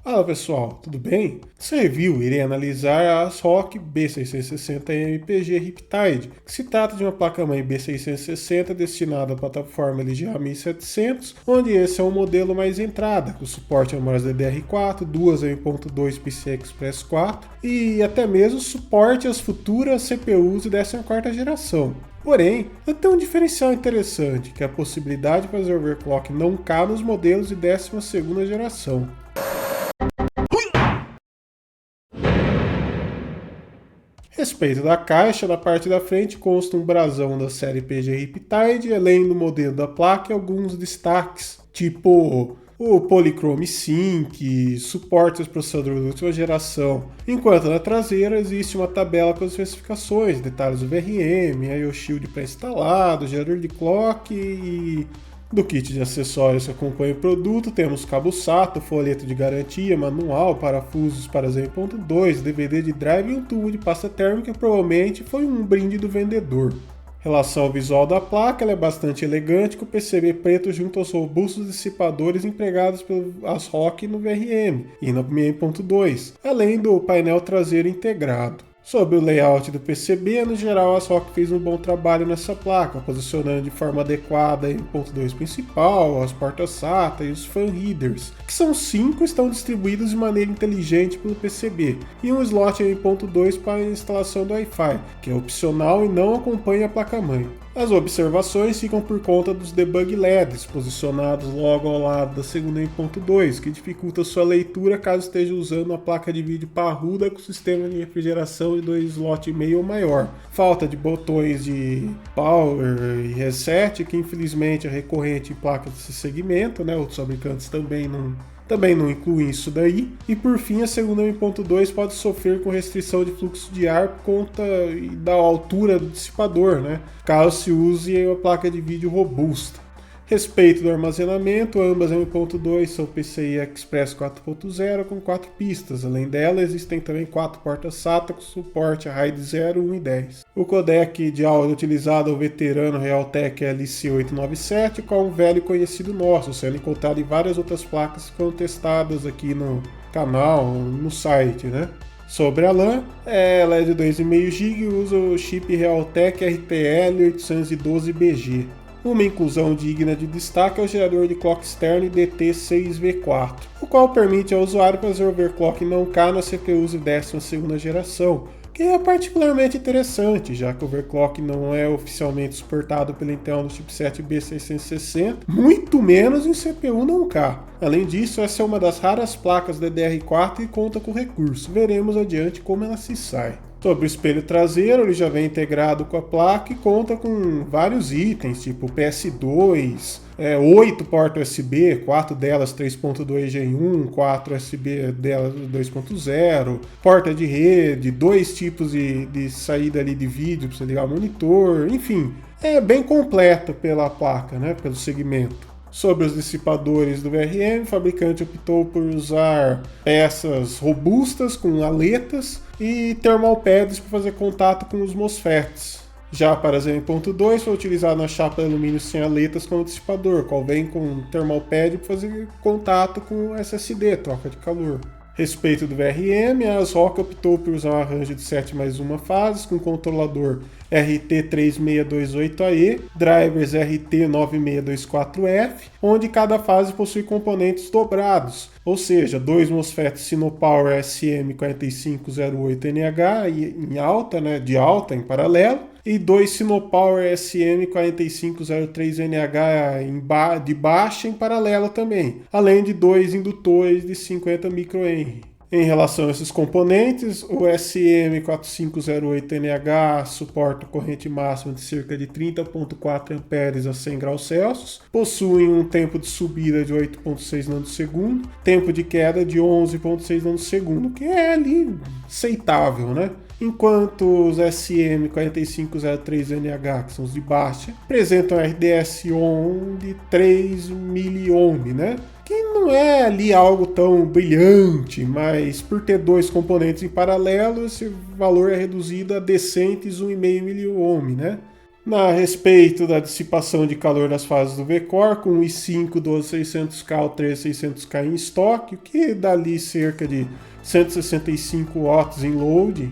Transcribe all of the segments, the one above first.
Fala pessoal, tudo bem? Nessa review irei analisar a ASRock B660 MPG Riptide, que se trata de uma placa-mãe B660 destinada à plataforma LGA 1700, onde esse é um modelo mais entrada, com suporte a memórias DDR4, duas M.2 PCI Express 4 e até mesmo suporte às futuras CPUs de 14ª geração. Porém, ela tem um diferencial interessante, que é a possibilidade de fazer overclock não K nos modelos de 12ª geração. Respeito da caixa, na parte da frente consta um brasão da série PG Riptide, além do modelo da placa e alguns destaques, tipo o Polychrome Sync, suporte aos processadores de última geração, enquanto na traseira existe uma tabela com as especificações, detalhes do VRM, IO Shield pré-instalado, gerador de clock e do kit de acessórios que acompanha o produto, temos cabo SATA, folheto de garantia, manual, parafusos para Z.2, DVD de drive e um tubo de pasta térmica, provavelmente foi um brinde do vendedor. Em relação ao visual da placa, ela é bastante elegante, com o PCB preto junto aos robustos dissipadores empregados pelo ASRock no VRM e no M.2, além do painel traseiro integrado. Sobre o layout do PCB, no geral a ASRock fez um bom trabalho nessa placa, posicionando de forma adequada a M.2 principal, as portas SATA e os fan readers, que são 5 estão distribuídos de maneira inteligente pelo PCB, e um slot M.2 para a instalação do Wi-Fi, que é opcional e não acompanha a placa-mãe. As observações ficam por conta dos debug LEDs, posicionados logo ao lado da segunda M.2, que dificulta sua leitura caso esteja usando uma placa de vídeo parruda com sistema de refrigeração de 2 slots e meio ou maior. Falta de botões de power e reset, que infelizmente é recorrente em placas desse segmento, né? Outros fabricantes também não incluem isso daí. E por fim, a segunda M.2 pode sofrer com restrição de fluxo de ar por conta da altura do dissipador, né? Caso se use uma placa de vídeo robusta. Respeito do armazenamento, ambas M.2 são PCI Express 4.0 com 4 pistas. Além dela, existem também 4 portas SATA com suporte a RAID 0, 1 e 10. O codec de áudio utilizado é o veterano Realtek LC897, qual é um velho conhecido nosso, sendo encontrado em várias outras placas que foram testadas aqui no canal, no site, né? Sobre a LAN, ela é de 2,5 GB e usa o chip Realtek RTL 812BG. Uma inclusão digna de destaque é o gerador de clock externo DT6V4, o qual permite ao usuário fazer overclock não K nas CPUs de 12ª geração, que é particularmente interessante, já que o overclock não é oficialmente suportado pela Intel no chipset B660, muito menos em CPU não K. Além disso, essa é uma das raras placas DDR4 que conta com recurso. Veremos adiante como ela se sai. Sobre o espelho traseiro, ele já vem integrado com a placa e conta com vários itens, tipo PS2, 8 portas USB, 4 delas 3.2 Gen 1, 4 USB delas 2.0, porta de rede, 2 tipos de saída ali de vídeo para você ligar o monitor, enfim, é bem completo pela placa, né, pelo segmento. Sobre os dissipadores do VRM, o fabricante optou por usar peças robustas com aletas e thermal pads para fazer contato com os MOSFETs. Já para a M.2 foi utilizado na chapa de alumínio sem aletas como dissipador, qual vem com um thermal pad para fazer contato com o SSD, troca de calor. Respeito do VRM, a ASRock optou por usar um arranjo de 7 mais 1 fases com controlador RT3628AE, drivers RT9624F, onde cada fase possui componentes dobrados, ou seja, 2 MOSFETs Sinopower SM4508NH em alta, né, de alta em paralelo, e 2 Sinopower SM4503NH de baixa em paralelo também, além de 2 indutores de 50 microhenry. Em relação a esses componentes, o SM4508NH suporta corrente máxima de cerca de 30.4 amperes a 100 graus Celsius, possui um tempo de subida de 8.6 nanosegundos, tempo de queda de 11.6 nanosegundos, que é ali aceitável, né? Enquanto os SM4503NH, que são os de baixa, apresentam RDS-on de 3 miliohm, né? Que não é ali algo tão brilhante, mas por ter 2 componentes em paralelo, esse valor é reduzido a decentes 1,5 miliohm, né? A respeito da dissipação de calor das fases do VCore, com o i5 12600K ou 13600K em estoque, o que dá ali cerca de 165 watts em load.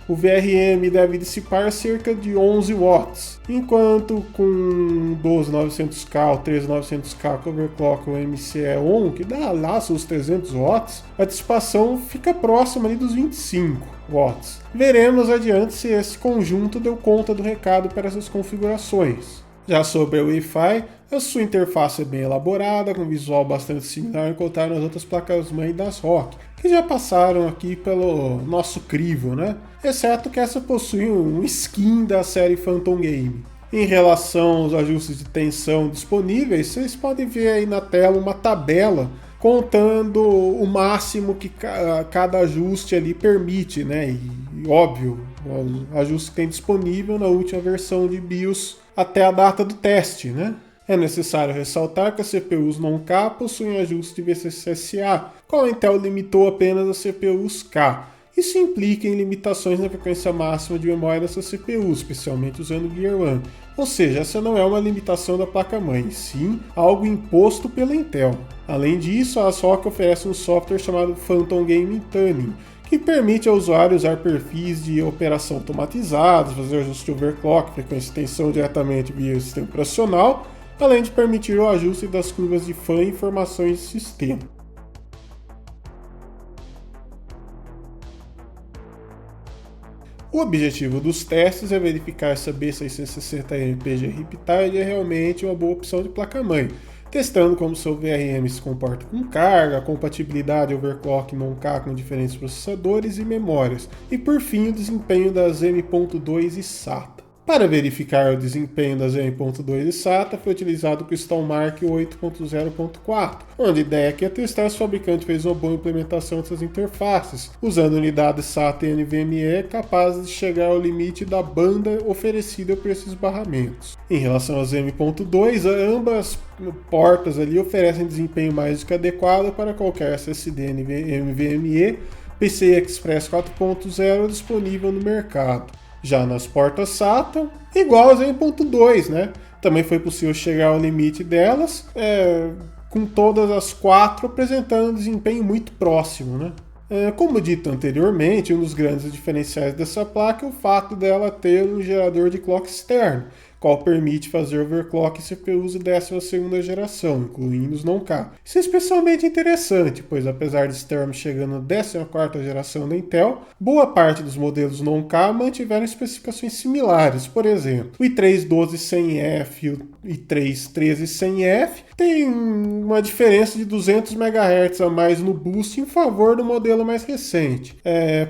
O VRM deve dissipar cerca de 11 watts, enquanto com 12900K ou 13900K com overclock ou MCE-on, que dá lá seus 300 watts, a dissipação fica próxima ali dos 25 watts. Veremos adiante se esse conjunto deu conta do recado para essas configurações. Já sobre o Wi-Fi, a sua interface é bem elaborada, com visual bastante similar encontrado nas outras placas-mãe das ROG, que já passaram aqui pelo nosso crivo, né? Exceto que essa possui um skin da série Phantom Game. Em relação aos ajustes de tensão disponíveis, vocês podem ver aí na tela uma tabela contando o máximo que cada ajuste ali permite, né? E óbvio, o ajuste que tem disponível na última versão de BIOS até a data do teste, né? É necessário ressaltar que as CPUs non-K possuem ajuste de VCSA, qual a Intel limitou apenas as CPUs K. Isso implica em limitações na frequência máxima de memória dessas CPUs, especialmente usando Gear One. Ou seja, essa não é uma limitação da placa-mãe, sim algo imposto pela Intel. Além disso, a ASRock oferece um software chamado Phantom Game Tuning, que permite ao usuário usar perfis de operação automatizados, fazer ajuste de overclock, frequência e tensão diretamente via sistema operacional, além de permitir o ajuste das curvas de fan e informações de sistema. O objetivo dos testes é verificar se a B660M PG Riptide é realmente uma boa opção de placa-mãe, testando como seu VRM se comporta com carga, a compatibilidade overclock non-K com diferentes processadores e memórias, e por fim o desempenho das M.2 e SATA. Para verificar o desempenho das M.2 e SATA foi utilizado o Crystalmark 8.0.4, onde a ideia aqui é testar se o fabricante fez uma boa implementação dessas interfaces, usando unidades SATA e NVMe capazes de chegar ao limite da banda oferecida por esses barramentos. Em relação às M.2, ambas portas ali oferecem desempenho mais do que adequado para qualquer SSD NVMe PCI Express 4.0 disponível no mercado. Já nas portas SATA, igual às M.2, né? Também foi possível chegar ao limite delas, com todas as quatro apresentando um desempenho muito próximo, né? Como dito anteriormente, um dos grandes diferenciais dessa placa é o fato dela ter um gerador de clock externo, qual permite fazer overclock em CPUs de 12ª geração, incluindo os non-K. Isso é especialmente interessante, pois apesar de estarmos chegando na 14ª geração da Intel, boa parte dos modelos non-K mantiveram especificações similares. Por exemplo, o i3 12100F e o i3 13100F tem uma diferença de 200 MHz a mais no boost em favor do modelo mais recente.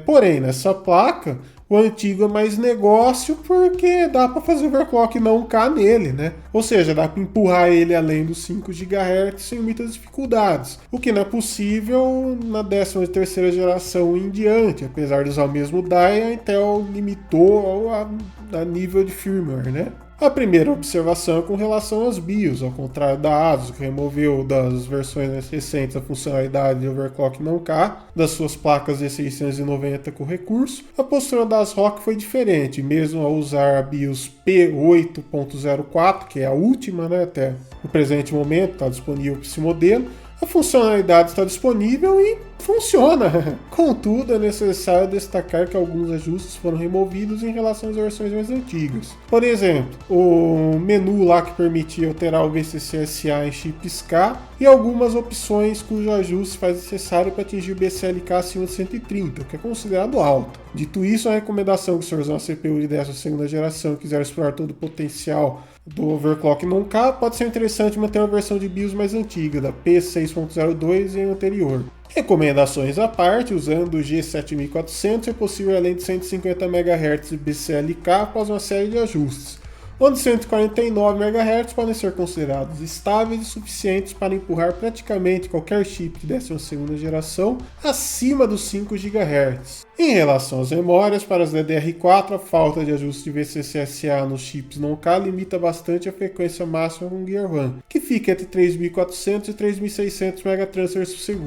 Porém, nessa placa, o antigo é mais negócio porque dá para fazer overclock não K nele, né? Ou seja, dá para empurrar ele além dos 5 GHz sem muitas dificuldades, o que não é possível na 13ª geração em diante. Apesar de usar o mesmo die, a Intel limitou a nível de firmware, né? A primeira observação é com relação às BIOS, ao contrário da ASUS, que removeu das versões mais recentes a funcionalidade de overclock não K das suas placas D690 com recurso. A postura da ASRock foi diferente, mesmo ao usar a BIOS P8.04, que é a última, né, até o presente momento, está disponível para esse modelo. A funcionalidade está disponível e funciona. Contudo, é necessário destacar que alguns ajustes foram removidos em relação às versões mais antigas. Por exemplo, o menu lá que permitia alterar o VCSA em chips K e algumas opções cujo ajuste faz necessário para atingir BCLK acima de 130, o que é considerado alto. Dito isso, a recomendação que se usar uma CPU de 12ª geração e quiser explorar todo o potencial do overclock não K, pode ser interessante manter uma versão de BIOS mais antiga, da P6.02 e anterior. Recomendações à parte, usando o G7400 é possível além de 150 MHz de BCLK após uma série de ajustes, onde 149 MHz podem ser considerados estáveis e suficientes para empurrar praticamente qualquer chip de 12ª geração acima dos 5 GHz. Em relação às memórias, para as DDR4, a falta de ajuste de VCSA nos chips non-K limita bastante a frequência máxima com Gear One, que fica entre 3.400 e 3.600 MT/s,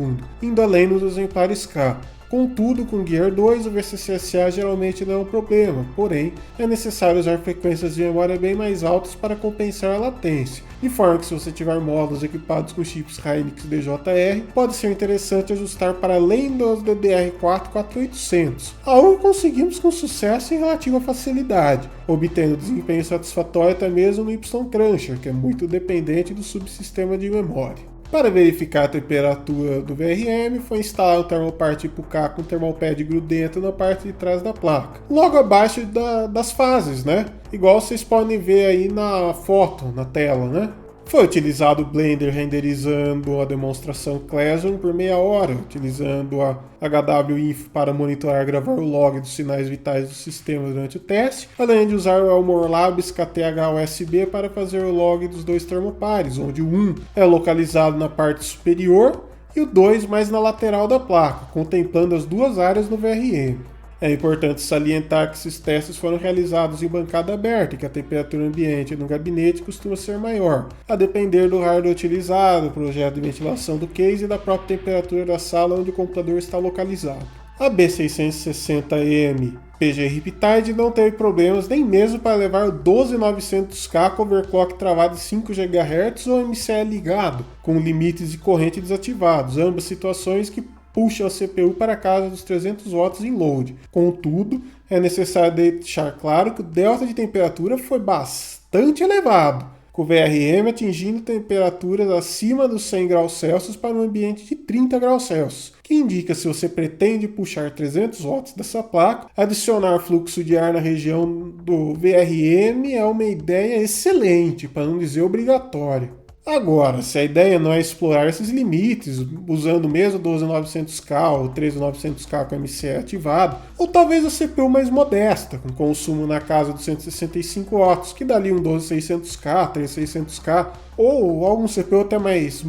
indo além nos exemplares K. Contudo, com Gear 2, o VCSA geralmente não é um problema, porém, é necessário usar frequências de memória bem mais altas para compensar a latência, de forma que se você tiver módulos equipados com chips Hynix DJR, pode ser interessante ajustar para além dos DDR4 4800, algo que conseguimos com sucesso em relativa facilidade, obtendo desempenho satisfatório até mesmo no Y-Cruncher, que é muito dependente do subsistema de memória. Para verificar a temperatura do VRM, foi instalado um termopar tipo K com thermalpad grudento na parte de trás da placa, logo abaixo das fases, né? Igual vocês podem ver aí na foto, na tela, né? Foi utilizado o Blender renderizando a demonstração Classroom por meia hora, utilizando a HWINFO para monitorar e gravar o log dos sinais vitais do sistema durante o teste, além de usar o Elmore Labs KTH-USB para fazer o log dos dois termopares, onde o 1 é localizado na parte superior e o 2 mais na lateral da placa, contemplando as duas áreas no VRM. É importante salientar que esses testes foram realizados em bancada aberta e que a temperatura ambiente no gabinete costuma ser maior, a depender do hardware utilizado, projeto de ventilação do case e da própria temperatura da sala onde o computador está localizado. A B660M PG Riptide não teve problemas nem mesmo para levar o 12900K com overclock travado em 5 GHz ou MCE ligado, com limites de corrente desativados, ambas situações que puxa a CPU para casa dos 300 watts em load. Contudo, é necessário deixar claro que o delta de temperatura foi bastante elevado, com o VRM atingindo temperaturas acima dos 100 graus Celsius para um ambiente de 30 graus Celsius, que indica se você pretende puxar 300 watts dessa placa, adicionar fluxo de ar na região do VRM é uma ideia excelente, para não dizer obrigatória. Agora, se a ideia não é explorar esses limites, usando mesmo 12900K ou 13900K com MCE ativado, ou talvez a CPU mais modesta, com consumo na casa dos 165 watts, que daria um 12600K, 3600K, ou algum CPU até mais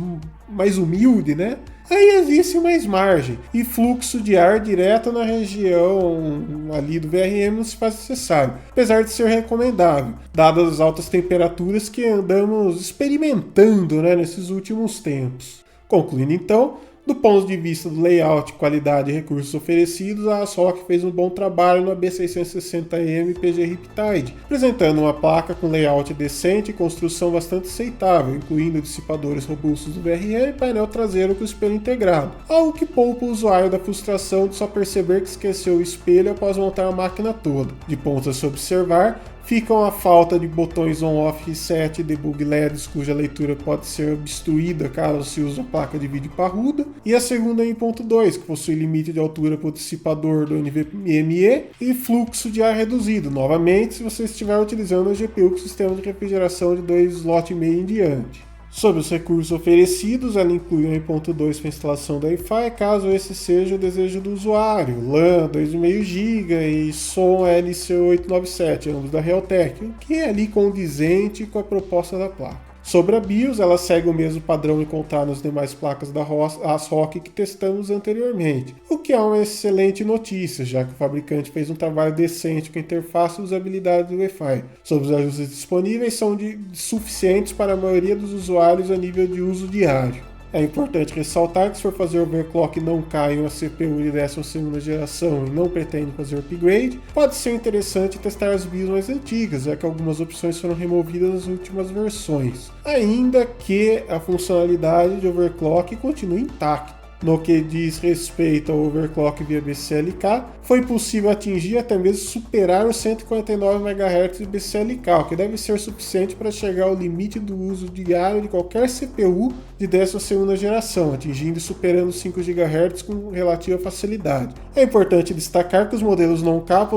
humilde, né? Aí existe mais margem, e fluxo de ar direto na região ali do VRM não se faz necessário, apesar de ser recomendável, dadas as altas temperaturas que andamos experimentando, né, nesses últimos tempos. Concluindo então, do ponto de vista do layout, qualidade e recursos oferecidos, a ASRock fez um bom trabalho no B660M PG Riptide, apresentando uma placa com layout decente e construção bastante aceitável, incluindo dissipadores robustos do VRM e painel traseiro com espelho integrado, algo que poupa o usuário da frustração de só perceber que esqueceu o espelho após montar a máquina toda. De pontos a se observar, ficam a falta de botões on-off reset e debug LEDs cuja leitura pode ser obstruída caso se use a placa de vídeo parruda, e a segunda em ponto 2, que possui limite de altura para o dissipador do NVMe e fluxo de ar reduzido, novamente se você estiver utilizando a GPU com sistema de refrigeração de 2 slots e meio em diante. Sobre os recursos oferecidos, ela inclui um 1.2 para instalação da Wi-Fi, caso esse seja o desejo do usuário, LAN 2,5 GB e som LC897, ambos da Realtek, o que é ali condizente com a proposta da placa. Sobre a BIOS, ela segue o mesmo padrão encontrado nas demais placas da ASRock que testamos anteriormente, o que é uma excelente notícia, já que o fabricante fez um trabalho decente com a interface e usabilidade do Wi-Fi. Sobre os ajustes disponíveis, são suficientes para a maioria dos usuários a nível de uso diário. É importante ressaltar que se for fazer overclock não cai em uma CPU de 12ª geração e não pretende fazer upgrade, pode ser interessante testar as BIOS mais antigas, já que algumas opções foram removidas nas últimas versões, ainda que a funcionalidade de overclock continue intacta. No que diz respeito ao overclock via BCLK, foi possível atingir até mesmo superar os 149 MHz de BCLK, o que deve ser suficiente para chegar ao limite do uso diário de qualquer CPU de 12ª geração, atingindo e superando 5 GHz com relativa facilidade. É importante destacar que os modelos non-K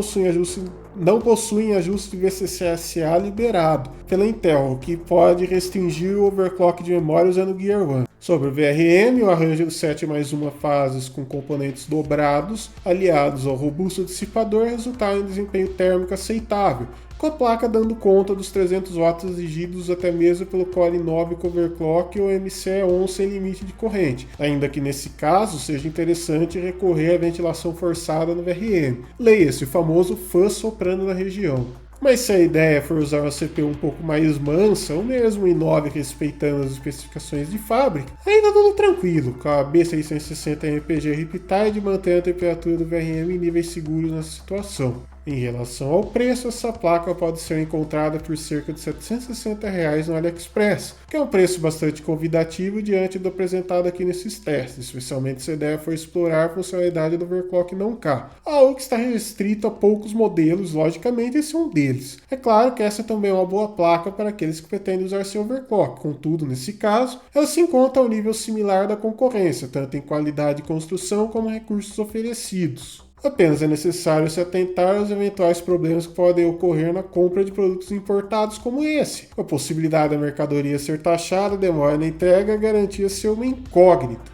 não possuem ajuste de VCSA liberado pela Intel, o que pode restringir o overclock de memória usando Gear 1. Sobre o VRM, o arranjo de 7+1 fases com componentes dobrados, aliados ao robusto dissipador, resultaram em desempenho térmico aceitável, com a placa dando conta dos 300 watts exigidos até mesmo pelo Core i9 com overclock ou MCE11 sem limite de corrente, ainda que nesse caso seja interessante recorrer à ventilação forçada no VRM. Leia-se o famoso fuzz soprando na região. Mas se a ideia for usar uma CPU um pouco mais mansa, ou mesmo i9 respeitando as especificações de fábrica, ainda tudo tranquilo, com a B660 MPG Riptide mantendo a temperatura do VRM em níveis seguros nessa situação. Em relação ao preço, essa placa pode ser encontrada por cerca de R$ 760 no AliExpress, que é um preço bastante convidativo diante do apresentado aqui nesses testes, especialmente se a ideia for explorar a funcionalidade do overclock não K, algo que está restrito a poucos modelos, logicamente esse é um deles. É claro que essa também é uma boa placa para aqueles que pretendem usar seu overclock, contudo, nesse caso, ela se encontra ao nível similar da concorrência, tanto em qualidade de construção como recursos oferecidos. Apenas é necessário se atentar aos eventuais problemas que podem ocorrer na compra de produtos importados como esse. A possibilidade da mercadoria ser taxada, demora na entrega e a garantia ser uma incógnita.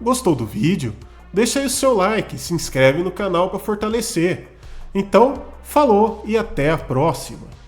Gostou do vídeo? Deixa aí o seu like e se inscreve no canal para fortalecer. Então, falou e até a próxima!